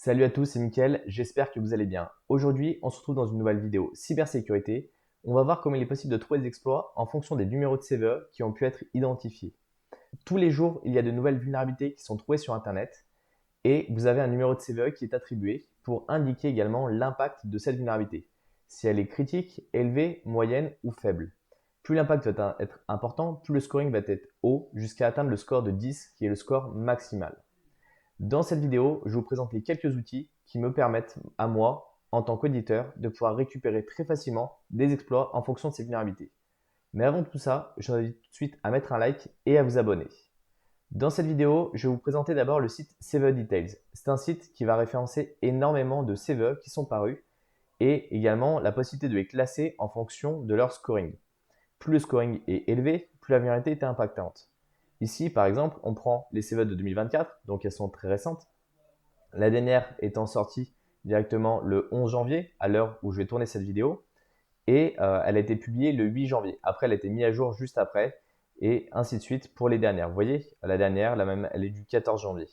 Salut à tous, c'est Mickaël, j'espère que vous allez bien. Aujourd'hui, on se retrouve dans une nouvelle vidéo cybersécurité. On va voir comment il est possible de trouver des exploits en fonction des numéros de CVE qui ont pu être identifiés. Tous les jours, il y a de nouvelles vulnérabilités qui sont trouvées sur Internet et vous avez un numéro de CVE qui est attribué pour indiquer également l'impact de cette vulnérabilité, si elle est critique, élevée, moyenne ou faible. Plus l'impact va être important, plus le scoring va être haut jusqu'à atteindre le score de 10 qui est le score maximal. Dans cette vidéo, je vous présente les quelques outils qui me permettent à moi, en tant qu'auditeur, de pouvoir récupérer très facilement des exploits en fonction de ces vulnérabilités. Mais avant tout ça, je vous invite tout de suite à mettre un like et à vous abonner. Dans cette vidéo, je vais vous présenter d'abord le site CVE Details. C'est un site qui va référencer énormément de CVE qui sont parus et également la possibilité de les classer en fonction de leur scoring. Plus le scoring est élevé, plus la vulnérabilité est impactante. Ici, par exemple, on prend les CVE de 2024, donc elles sont très récentes. La dernière étant sortie directement le 11 janvier, à l'heure où je vais tourner cette vidéo, et elle a été publiée le 8 janvier. Après, elle a été mise à jour juste après, et ainsi de suite pour les dernières. Vous voyez, la dernière, la même, elle est du 14 janvier.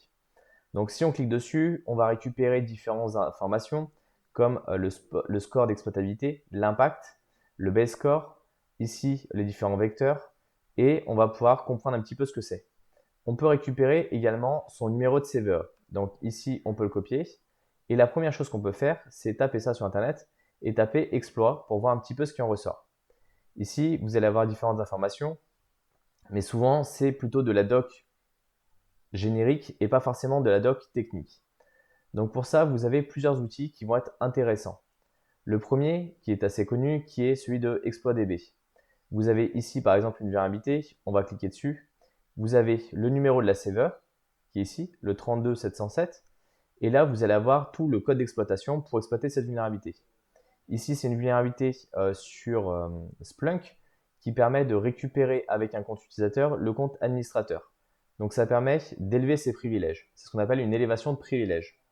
Donc si on clique dessus, on va récupérer différentes informations comme le score d'exploitabilité, l'impact, le base score, ici les différents vecteurs, et on va pouvoir comprendre un petit peu ce que c'est. On peut récupérer également son numéro de CVE. Donc ici, on peut le copier. Et la première chose qu'on peut faire, c'est taper ça sur Internet et taper exploit pour voir un petit peu ce qui en ressort. Ici, vous allez avoir différentes informations, mais souvent, c'est plutôt de la doc générique et pas forcément de la doc technique. Donc pour ça, vous avez plusieurs outils qui vont être intéressants. Le premier, qui est assez connu, qui est celui de ExploitDB. Vous avez ici par exemple une vulnérabilité, on va cliquer dessus. Vous avez le numéro de la CVE, qui est ici, le 32707. Et là, vous allez avoir tout le code d'exploitation pour exploiter cette vulnérabilité. Ici, c'est une vulnérabilité sur Splunk qui permet de récupérer avec un compte utilisateur le compte administrateur. Donc ça permet d'élever ses privilèges. C'est ce qu'on appelle une élévation de privilèges.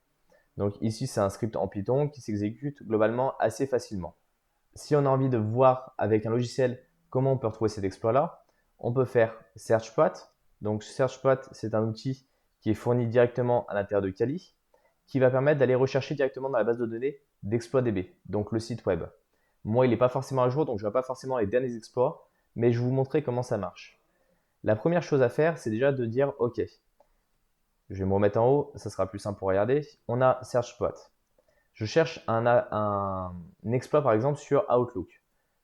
Donc ici, c'est un script en Python qui s'exécute globalement assez facilement. Si on a envie de voir avec un logiciel comment on peut retrouver cet exploit-là, on peut faire SearchPath. Donc SearchPath, c'est un outil qui est fourni directement à l'intérieur de Kali, qui va permettre d'aller rechercher directement dans la base de données d'ExploitDB, donc le site web. Moi, il n'est pas forcément à jour, donc je ne vois pas forcément les derniers exploits, mais je vais vous montrer comment ça marche. La première chose à faire, c'est déjà de dire OK. Je vais me remettre en haut, ça sera plus simple pour regarder. On a SearchPath. Je cherche un exploit par exemple sur Outlook.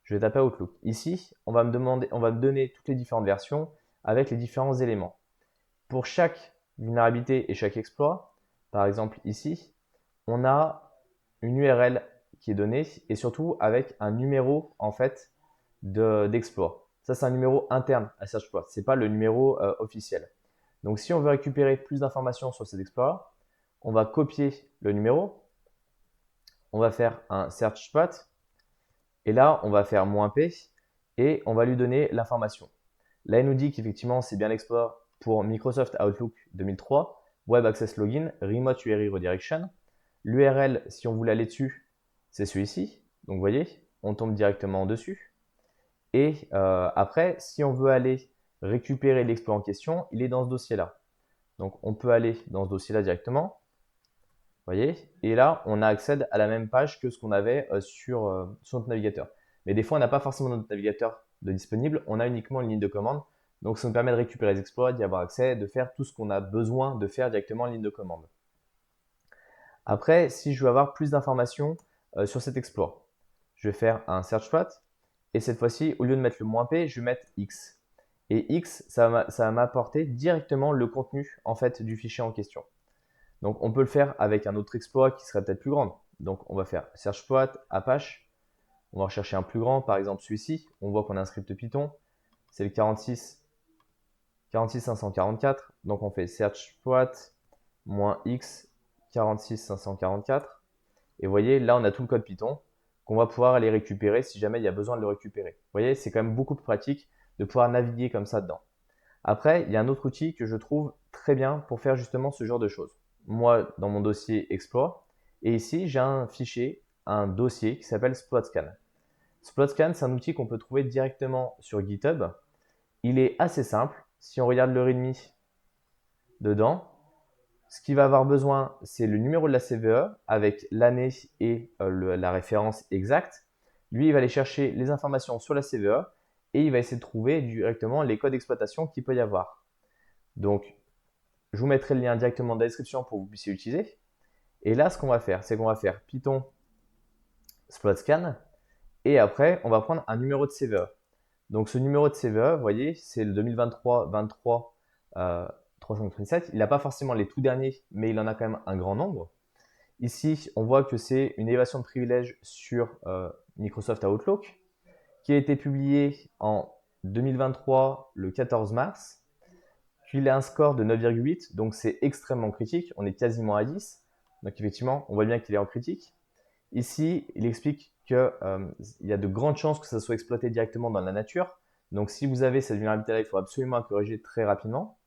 Je vais taper Outlook. Ici, on va me donner toutes les différentes versions avec les différents éléments. Pour chaque vulnérabilité et chaque exploit, par exemple ici, on a une URL qui est donnée et surtout avec un numéro en fait d'exploit. Ça, c'est un numéro interne à SearchPath. Ce n'est pas le numéro officiel. Donc, si on veut récupérer plus d'informations sur cet exploit, on va copier le numéro. On va faire un search path et là, on va faire "-p" et on va lui donner l'information. Là, il nous dit qu'effectivement, c'est bien l'exploit pour Microsoft Outlook 2003, Web Access Login, Remote URI Redirection. L'URL, si on voulait aller dessus, c'est celui-ci. Donc, vous voyez, on tombe directement dessus. Et après, si on veut aller récupérer l'exploit en question, il est dans ce dossier-là. Donc, on peut aller dans ce dossier-là directement. Voyez, et là, on accède à la même page que ce qu'on avait sur notre navigateur. Mais des fois, on n'a pas forcément notre navigateur de disponible, on a uniquement une ligne de commande. Donc, ça nous permet de récupérer les exploits, d'y avoir accès, de faire tout ce qu'on a besoin de faire directement en ligne de commande. Après, si je veux avoir plus d'informations sur cet exploit, je vais faire un search path. Et cette fois-ci, au lieu de mettre le "-p", je vais mettre "x". Et x, ça va m'apporter directement le contenu en fait du fichier en question. Donc, on peut le faire avec un autre exploit qui serait peut-être plus grand. Donc, on va faire SearchPath, Apache. On va rechercher un plus grand, par exemple celui-ci. On voit qu'on a un script Python. C'est le 46 544. Donc, on fait SearchPath -x 46 544. Et vous voyez, là, on a tout le code Python qu'on va pouvoir aller récupérer si jamais il y a besoin de le récupérer. Vous voyez, c'est quand même beaucoup plus pratique de pouvoir naviguer comme ça dedans. Après, il y a un autre outil que je trouve très bien pour faire justement ce genre de choses. Moi, dans mon dossier exploit, et ici, j'ai un fichier, un dossier qui s'appelle SploitScan. SploitScan, c'est un outil qu'on peut trouver directement sur GitHub. Il est assez simple. Si on regarde le README dedans, Ce qu'il va avoir besoin, c'est le numéro de la CVE avec l'année et la référence exacte. Lui, il va aller chercher les informations sur la CVE et il va essayer de trouver directement les codes d'exploitation qu'il peut y avoir. Donc, je vous mettrai le lien directement dans la description pour que vous puissiez l'utiliser. Et là, ce qu'on va faire, c'est qu'on va faire Python exploit-scan et après, on va prendre un numéro de CVE. Donc, ce numéro de CVE, vous voyez, c'est le 2023 23 337. Il n'a pas forcément les tout derniers, mais il en a quand même un grand nombre. Ici, on voit que c'est une élévation de privilèges sur Microsoft Outlook qui a été publiée en 2023 le 14 mars. Il a un score de 9,8, donc c'est extrêmement critique. On est quasiment à 10. Donc effectivement, on voit bien qu'il est en critique. Ici, il explique qu'il y a de grandes chances que ça soit exploité directement dans la nature. Donc si vous avez cette vulnérabilité-là, il faut absolument la corriger très rapidement.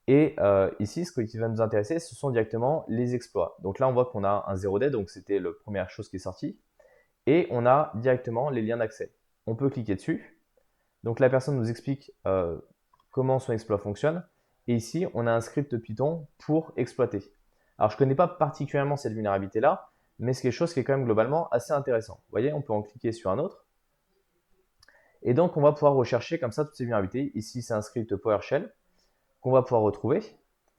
Et ici, ce qui va nous intéresser, ce sont directement les exploits. Donc là, on voit qu'on a un 0D, donc c'était la première chose qui est sortie. Et on a directement les liens d'accès. On peut cliquer dessus. Donc la personne nous explique comment son exploit fonctionne. Et ici, on a un script Python pour exploiter. Alors, je ne connais pas particulièrement cette vulnérabilité-là, mais c'est quelque chose qui est quand même globalement assez intéressant. Vous voyez, on peut en cliquer sur un autre. Et donc, on va pouvoir rechercher comme ça toutes ces vulnérabilités. Ici, c'est un script PowerShell qu'on va pouvoir retrouver.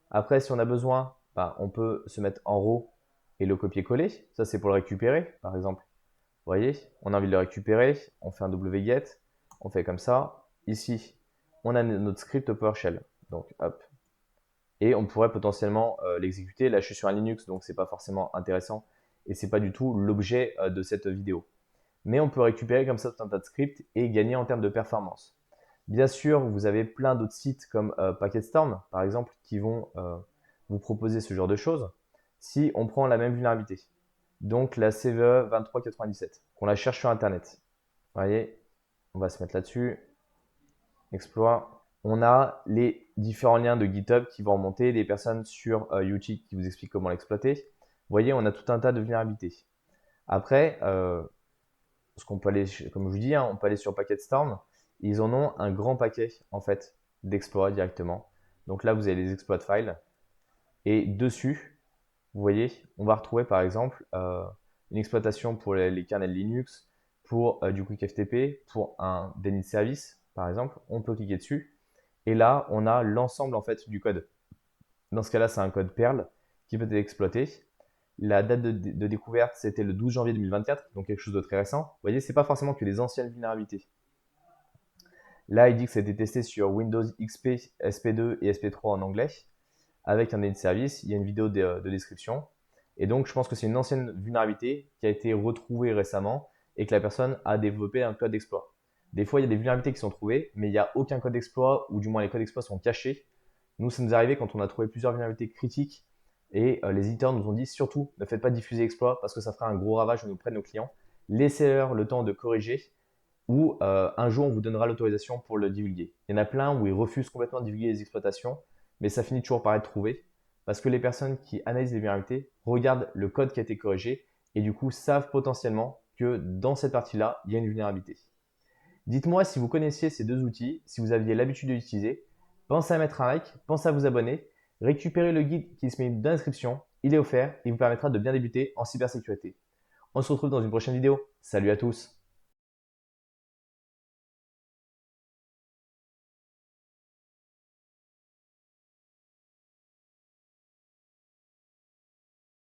Après, si on a besoin, on peut se mettre en RAW et le copier-coller. Ça, c'est pour le récupérer, par exemple. Vous voyez, on a envie de le récupérer, on fait un wget, on fait comme ça. Ici, on a notre script PowerShell. Donc, hop. Et on pourrait potentiellement l'exécuter. Là, je suis sur un Linux, donc ce n'est pas forcément intéressant et ce n'est pas du tout l'objet de cette vidéo. Mais on peut récupérer comme ça tout un tas de scripts et gagner en termes de performance. Bien sûr, vous avez plein d'autres sites comme PacketStorm, par exemple, qui vont vous proposer ce genre de choses si on prend la même vulnérabilité. Donc la CVE 2397, qu'on la cherche sur Internet. Vous voyez, on va se mettre là-dessus. Exploit. On a les différents liens de GitHub qui vont remonter, des personnes sur YouTube qui vous expliquent comment l'exploiter. Vous voyez, on a tout un tas de vulnérabilités. Après, ce qu'on peut aller, comme je vous dis, on peut aller sur PacketStorm. Ils en ont un grand paquet en fait d'exploits directement. Donc là, vous avez les exploits de files. Et dessus, vous voyez, on va retrouver par exemple une exploitation pour les kernels Linux, pour du Quick FTP, pour un DNS service par exemple. On peut cliquer dessus. Et là, on a l'ensemble en fait du code. Dans ce cas-là, c'est un code Perl qui peut être exploité. La date de découverte, c'était le 12 janvier 2024, donc quelque chose de très récent. Vous voyez, ce n'est pas forcément que les anciennes vulnérabilités. Là, il dit que ça a été testé sur Windows XP, SP2 et SP3 en anglais, avec un DNS service. Il y a une vidéo de description. Et donc, je pense que c'est une ancienne vulnérabilité qui a été retrouvée récemment et que la personne a développé un code d'exploit. Des fois, il y a des vulnérabilités qui sont trouvées, mais il n'y a aucun code d'exploit, ou du moins les codes d'exploit sont cachés. Nous, ça nous est arrivé quand on a trouvé plusieurs vulnérabilités critiques et les éditeurs nous ont dit surtout ne faites pas diffuser exploit parce que ça fera un gros ravage auprès de nos clients. Laissez-leur le temps de corriger ou un jour on vous donnera l'autorisation pour le divulguer. Il y en a plein où ils refusent complètement de divulguer les exploitations, mais ça finit toujours par être trouvé parce que les personnes qui analysent les vulnérabilités regardent le code qui a été corrigé et du coup savent potentiellement que dans cette partie-là, il y a une vulnérabilité. Dites-moi si vous connaissiez ces deux outils, si vous aviez l'habitude de l'utiliser. Pensez à mettre un like, pensez à vous abonner, récupérez le guide qui se met dans la description, il est offert et vous permettra de bien débuter en cybersécurité. On se retrouve dans une prochaine vidéo. Salut à tous!